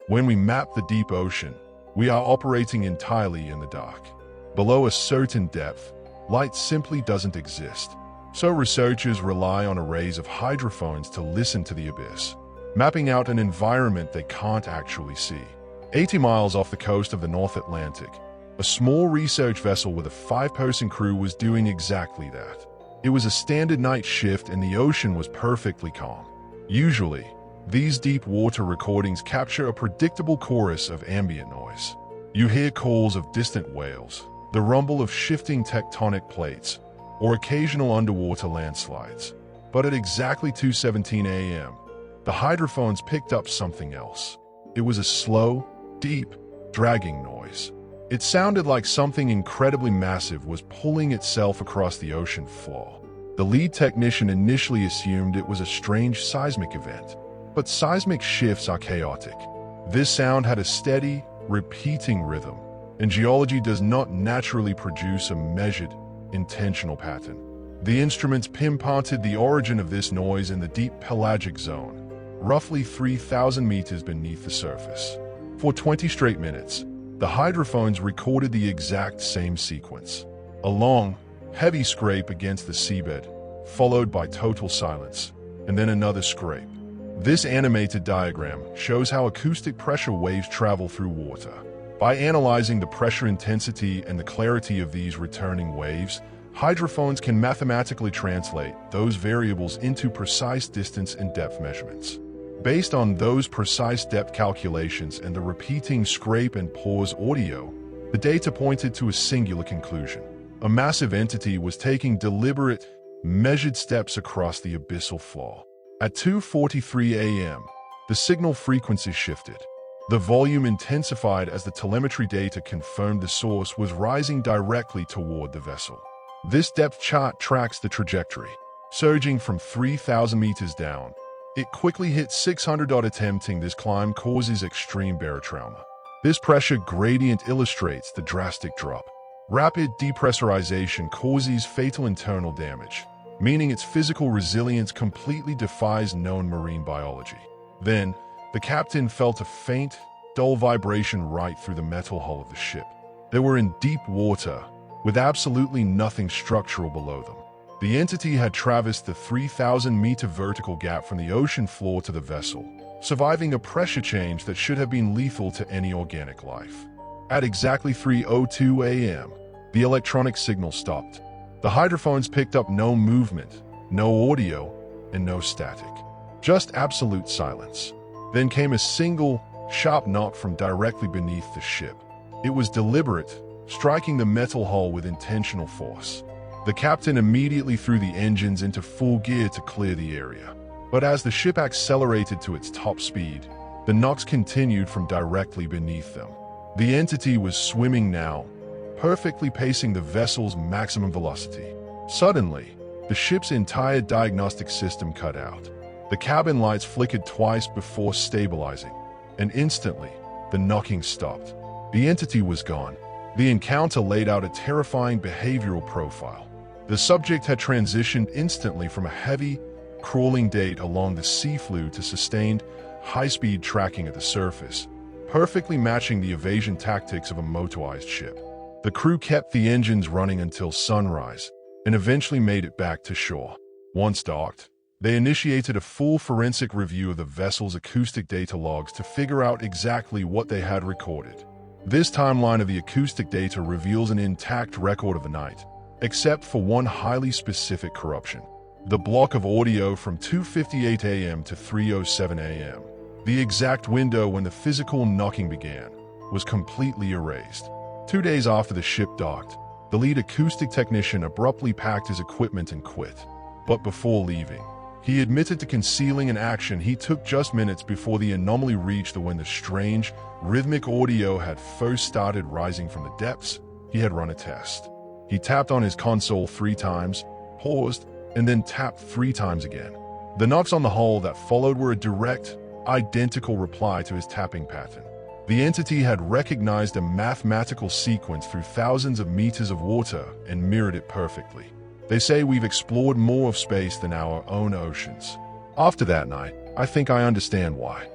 When we map the deep ocean, we are operating entirely in the dark. Below a certain depth, light simply doesn't exist. So researchers rely on arrays of hydrophones to listen to the abyss, mapping out an environment they can't actually see. 80 miles off the coast of the North Atlantic, a small research vessel with a 5-person crew was doing exactly that. It was a standard night shift and the ocean was perfectly calm. Usually, these deep water recordings capture a predictable chorus of ambient noise. You hear calls of distant whales, the rumble of shifting tectonic plates, or occasional underwater landslides. But at exactly 2:17 a.m., the hydrophones picked up something else. It was a slow, deep, dragging noise. It sounded like something incredibly massive was pulling itself across the ocean floor. The lead technician initially assumed it was a strange seismic event, but seismic shifts are chaotic. This sound had a steady, repeating rhythm, and geology does not naturally produce a measured, intentional pattern. The instruments pinpointed the origin of this noise in the deep pelagic zone, roughly 3,000 meters beneath the surface. For 20 straight minutes, the hydrophones recorded the exact same sequence. A long, heavy scrape against the seabed, followed by total silence, and then another scrape. This animated diagram shows how acoustic pressure waves travel through water. By analyzing the pressure intensity and the clarity of these returning waves, hydrophones can mathematically translate those variables into precise distance and depth measurements. Based on those precise depth calculations and the repeating scrape and pause audio, the data pointed to a singular conclusion. A massive entity was taking deliberate, measured steps across the abyssal floor. At 2:43 a.m., the signal frequency shifted. The volume intensified as the telemetry data confirmed the source was rising directly toward the vessel. This depth chart tracks the trajectory. Surging from 3,000 meters down, it quickly hit 600. Attempting this climb causes extreme barotrauma. This pressure gradient illustrates the drastic drop. Rapid depressurization causes fatal internal damage, meaning its physical resilience completely defies known marine biology. Then, the captain felt a faint, dull vibration right through the metal hull of the ship. They were in deep water, with absolutely nothing structural below them. The entity had traversed the 3,000-meter vertical gap from the ocean floor to the vessel, surviving a pressure change that should have been lethal to any organic life. At exactly 3:02 a.m., the electronic signal stopped. The hydrophones picked up no movement, no audio, and no static. Just absolute silence. Then came a single, sharp knock from directly beneath the ship. It was deliberate, striking the metal hull with intentional force. The captain immediately threw the engines into full gear to clear the area. But as the ship accelerated to its top speed, the knocks continued from directly beneath them. The entity was swimming now, perfectly pacing the vessel's maximum velocity. Suddenly, the ship's entire diagnostic system cut out. The cabin lights flickered twice before stabilizing, and instantly, the knocking stopped. The entity was gone. The encounter laid out a terrifying behavioral profile. The subject had transitioned instantly from a heavy, crawling gait along the seafloor to sustained, high-speed tracking at the surface, perfectly matching the evasion tactics of a motorized ship. The crew kept the engines running until sunrise, and eventually made it back to shore. Once docked, they initiated a full forensic review of the vessel's acoustic data logs to figure out exactly what they had recorded. This timeline of the acoustic data reveals an intact record of the night, except for one highly specific corruption. The block of audio from 2:58 a.m. to 3:07 a.m., the exact window when the physical knocking began, was completely erased. 2 days after the ship docked, the lead acoustic technician abruptly packed his equipment and quit. But before leaving, he admitted to concealing an action he took just minutes before the anomaly reached when the strange, rhythmic audio had first started rising from the depths. He had run a test. He tapped on his console 3 times, paused, and then tapped 3 times again. The knocks on the hull that followed were a direct, identical reply to his tapping pattern. The entity had recognized a mathematical sequence through thousands of meters of water and mirrored it perfectly. They say we've explored more of space than our own oceans. After that night, I think I understand why.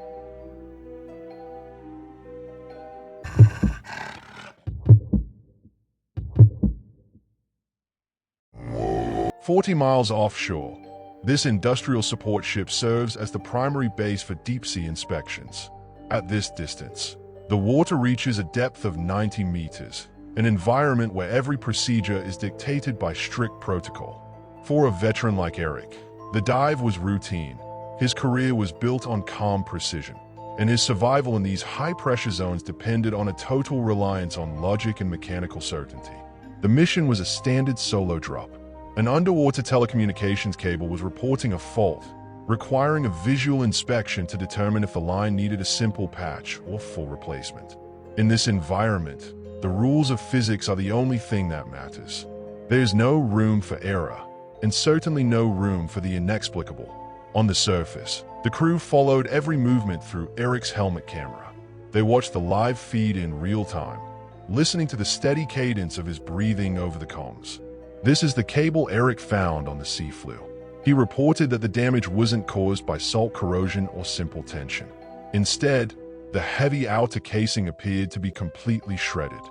"40 miles offshore, this industrial support ship serves as the primary base for deep-sea inspections. At this distance, the water reaches a depth of 90 meters, an environment where every procedure is dictated by strict protocol. For a veteran like Eric, the dive was routine. His career was built on calm precision, and his survival in these high-pressure zones depended on a total reliance on logic and mechanical certainty. The mission was a standard solo drop. An underwater telecommunications cable was reporting a fault, requiring a visual inspection to determine if the line needed a simple patch or full replacement. In this environment, the rules of physics are the only thing that matters. There's no room for error, and certainly no room for the inexplicable. On the surface, the crew followed every movement through Eric's helmet camera. They watched the live feed in real time, listening to the steady cadence of his breathing over the comms. This is the cable Eric found on the seafloor. He reported that the damage wasn't caused by salt corrosion or simple tension. Instead, the heavy outer casing appeared to be completely shredded.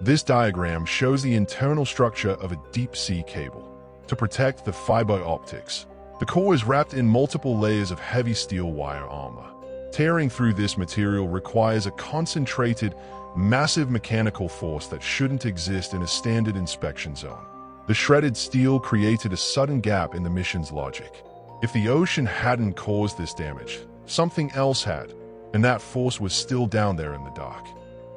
This diagram shows the internal structure of a deep-sea cable. To protect the fiber optics, the core is wrapped in multiple layers of heavy steel wire armor. Tearing through this material requires a concentrated, massive mechanical force that shouldn't exist in a standard inspection zone. The shredded steel created a sudden gap in the mission's logic. If the ocean hadn't caused this damage, something else had, and that force was still down there in the dark.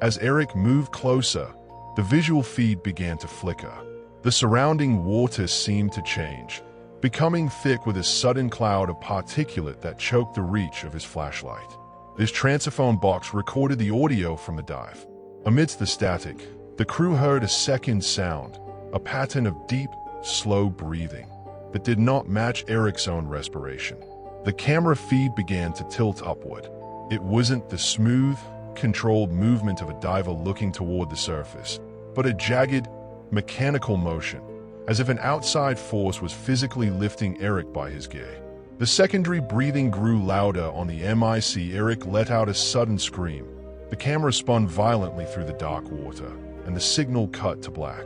As Eric moved closer, the visual feed began to flicker. The surrounding water seemed to change, becoming thick with a sudden cloud of particulate that choked the reach of his flashlight. This transiphone box recorded the audio from the dive. Amidst the static, the crew heard a second sound, a pattern of deep, slow breathing that did not match Eric's own respiration. The camera feed began to tilt upward. It wasn't the smooth, controlled movement of a diver looking toward the surface, but a jagged, mechanical motion, as if an outside force was physically lifting Eric by his gear. The secondary breathing grew louder on the MIC. Eric let out a sudden scream. The camera spun violently through the dark water, and the signal cut to black.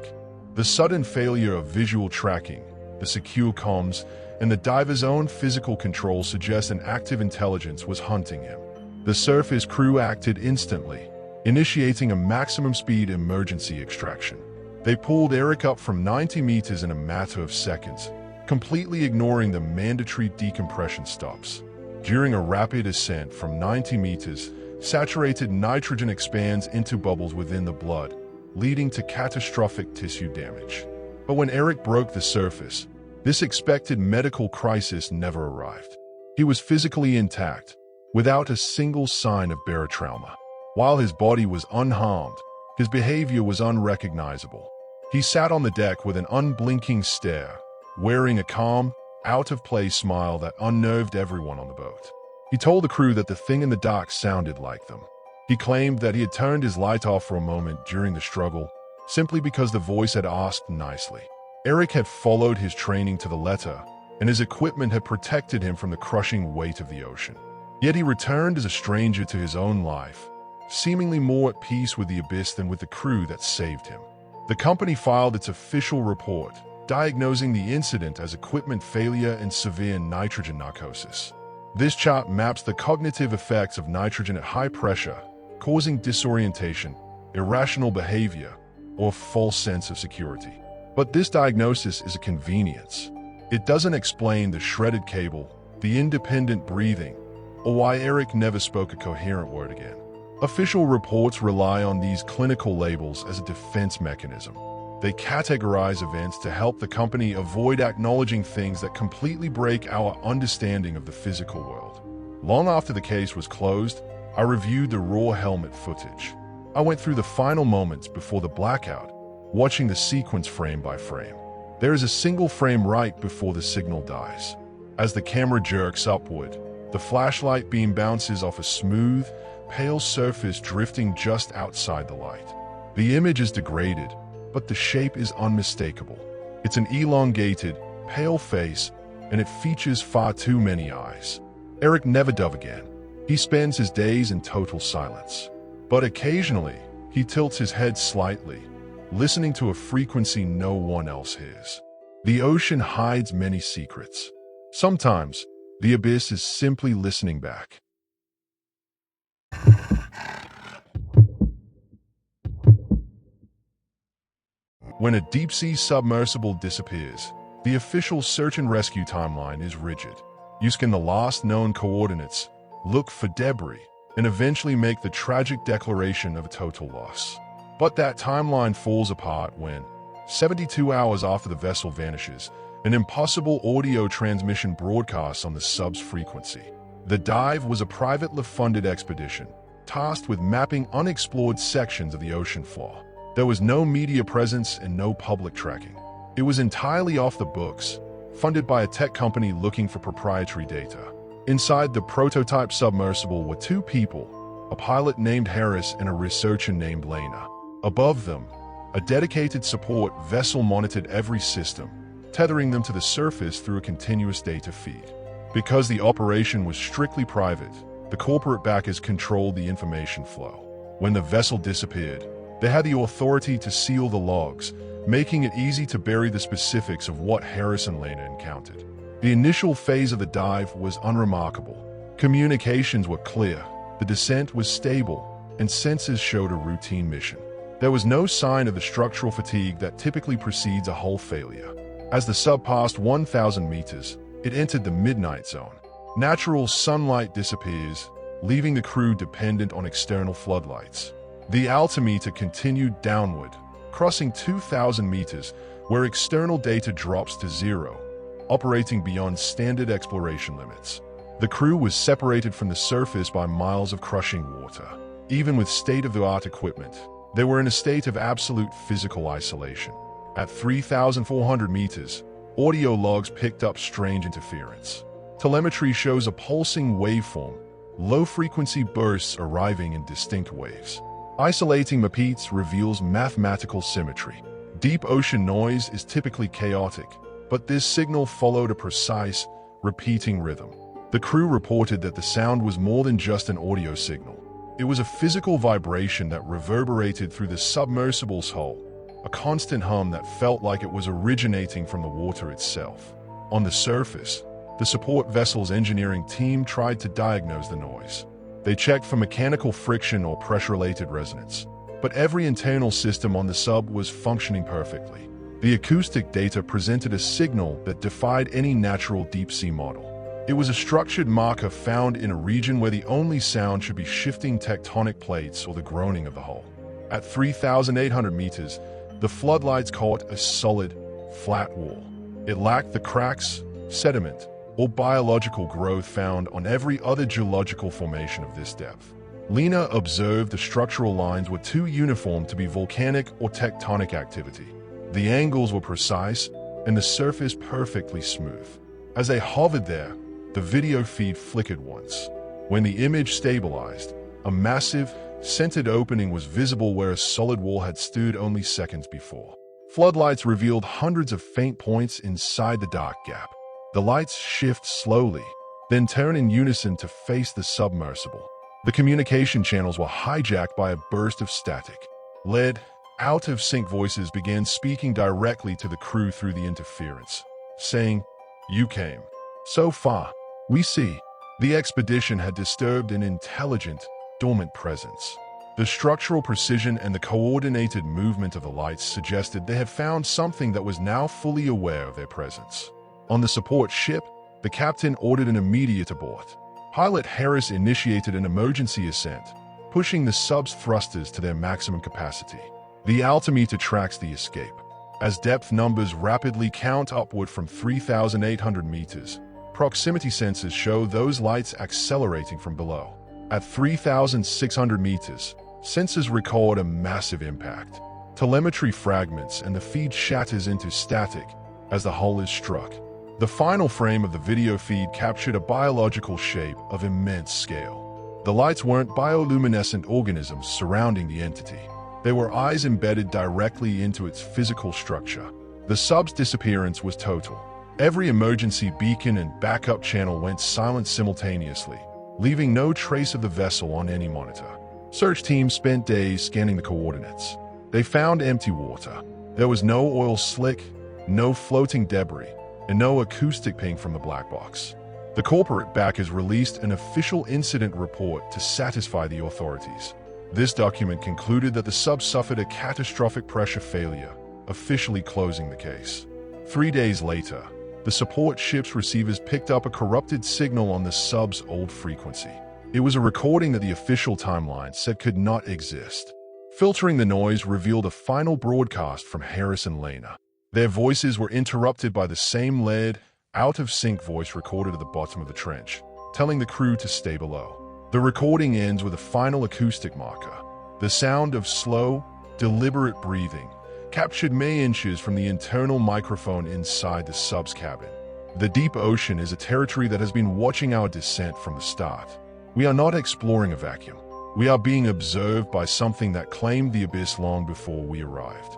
The sudden failure of visual tracking, the secure comms, and the diver's own physical control suggest an active intelligence was hunting him. The surface crew acted instantly, initiating a maximum speed emergency extraction. They pulled Eric up from 90 meters in a matter of seconds, completely ignoring the mandatory decompression stops. During a rapid ascent from 90 meters, saturated nitrogen expands into bubbles within the blood, leading to catastrophic tissue damage. But when Eric broke the surface, this expected medical crisis never arrived. He was physically intact, without a single sign of barotrauma. While his body was unharmed, his behavior was unrecognizable. He sat on the deck with an unblinking stare, wearing a calm, out-of-place smile that unnerved everyone on the boat. He told the crew that the thing in the dock sounded like them. He claimed that he had turned his light off for a moment during the struggle, simply because the voice had asked nicely. Eric had followed his training to the letter, and his equipment had protected him from the crushing weight of the ocean. Yet he returned as a stranger to his own life, seemingly more at peace with the abyss than with the crew that saved him. The company filed its official report, diagnosing the incident as equipment failure and severe nitrogen narcosis. This chart maps the cognitive effects of nitrogen at high pressure, causing disorientation, irrational behavior, or false sense of security. But this diagnosis is a convenience. It doesn't explain the shredded cable, the independent breathing, or why Eric never spoke a coherent word again. Official reports rely on these clinical labels as a defense mechanism. They categorize events to help the company avoid acknowledging things that completely break our understanding of the physical world. Long after the case was closed, I reviewed the raw helmet footage. I went through the final moments before the blackout, watching the sequence frame by frame. There is a single frame right before the signal dies. As the camera jerks upward, the flashlight beam bounces off a smooth, pale surface drifting just outside the light. The image is degraded, but the shape is unmistakable. It's an elongated, pale face, and it features far too many eyes. Eric never dove again. He spends his days in total silence. But occasionally, He tilts his head slightly, listening to a frequency no one else hears. The ocean hides many secrets. Sometimes, the abyss is simply listening back. When a deep-sea submersible disappears, the official search and rescue timeline is rigid. You scan the last known coordinates, look for debris, and eventually make the tragic declaration of a total loss. But that timeline falls apart when, 72 hours after the vessel vanishes, an impossible audio transmission broadcasts on the sub's frequency. The dive was a privately funded expedition, tasked with mapping unexplored sections of the ocean floor. There was no media presence and no public tracking. It was entirely off the books, funded by a tech company looking for proprietary data. Inside the prototype submersible were two people, a pilot named Harris and a researcher named Lena. Above them, a dedicated support vessel monitored every system, tethering them to the surface through a continuous data feed. Because the operation was strictly private, the corporate backers controlled the information flow. When the vessel disappeared, they had the authority to seal the logs, making it easy to bury the specifics of what Harris and Lena encountered. The initial phase of the dive was unremarkable. Communications were clear, the descent was stable, and sensors showed a routine mission. There was no sign of the structural fatigue that typically precedes a hull failure. As the sub passed 1,000 meters, it entered the midnight zone. Natural sunlight disappears, leaving the crew dependent on external floodlights. The altimeter continued downward, crossing 2,000 meters, where external data drops to zero, operating beyond standard exploration limits. The crew was separated from the surface by miles of crushing water. Even with state-of-the-art equipment, they were in a state of absolute physical isolation. At 3,400 meters, audio logs picked up strange interference. Telemetry shows a pulsing waveform, low-frequency bursts arriving in distinct waves. Isolating repeats reveals mathematical symmetry. Deep ocean noise is typically chaotic, but this signal followed a precise, repeating rhythm. The crew reported that the sound was more than just an audio signal. It was a physical vibration that reverberated through the submersible's hull, a constant hum that felt like it was originating from the water itself. On the surface, the support vessel's engineering team tried to diagnose the noise. They checked for mechanical friction or pressure-related resonance, but every internal system on the sub was functioning perfectly. The acoustic data presented a signal that defied any natural deep-sea model. It was a structured marker found in a region where the only sound should be shifting tectonic plates or the groaning of the hull. At 3,800 meters, the floodlights caught a solid, flat wall. It lacked the cracks, sediment, or biological growth found on every other geological formation of this depth. Lena observed the structural lines were too uniform to be volcanic or tectonic activity. The angles were precise, and the surface perfectly smooth. As they hovered there, the video feed flickered once. When the image stabilized, a massive, centered opening was visible where a solid wall had stood only seconds before. Floodlights revealed hundreds of faint points inside the dark gap. The lights shift slowly, then turn in unison to face the submersible. The communication channels were hijacked by a burst of static. Lead, out-of-sync voices began speaking directly to the crew through the interference, saying, "You came. So far, we see." The expedition had disturbed an intelligent, dormant presence. The structural precision and the coordinated movement of the lights suggested they had found something that was now fully aware of their presence. On the support ship, the captain ordered an immediate abort. Pilot Harris initiated an emergency ascent, pushing the sub's thrusters to their maximum capacity. The altimeter tracks the escape. As depth numbers rapidly count upward from 3,800 meters, proximity sensors show those lights accelerating from below. At 3,600 meters, sensors record a massive impact. Telemetry fragments and the feed shatters into static as the hull is struck. The final frame of the video feed captured a biological shape of immense scale. The lights weren't bioluminescent organisms surrounding the entity. They were eyes embedded directly into its physical structure. The sub's disappearance was total. Every emergency beacon and backup channel went silent simultaneously, leaving no trace of the vessel on any monitor. Search teams spent days scanning the coordinates. They found empty water. There was no oil slick, no floating debris, and no acoustic ping from the black box. The corporate backers released an official incident report to satisfy the authorities. This document concluded that the sub suffered a catastrophic pressure failure, officially closing the case. 3 days later, the support ship's receivers picked up a corrupted signal on the sub's old frequency. It was a recording that the official timeline said could not exist. Filtering the noise revealed a final broadcast from Harris and Lena. Their voices were interrupted by the same lead, out-of-sync voice recorded at the bottom of the trench, telling the crew to stay below. The recording ends with a final acoustic marker. The sound of slow, deliberate breathing, captured mere inches from the internal microphone inside the sub's cabin. The deep ocean is a territory that has been watching our descent from the start. We are not exploring a vacuum. We are being observed by something that claimed the abyss long before we arrived.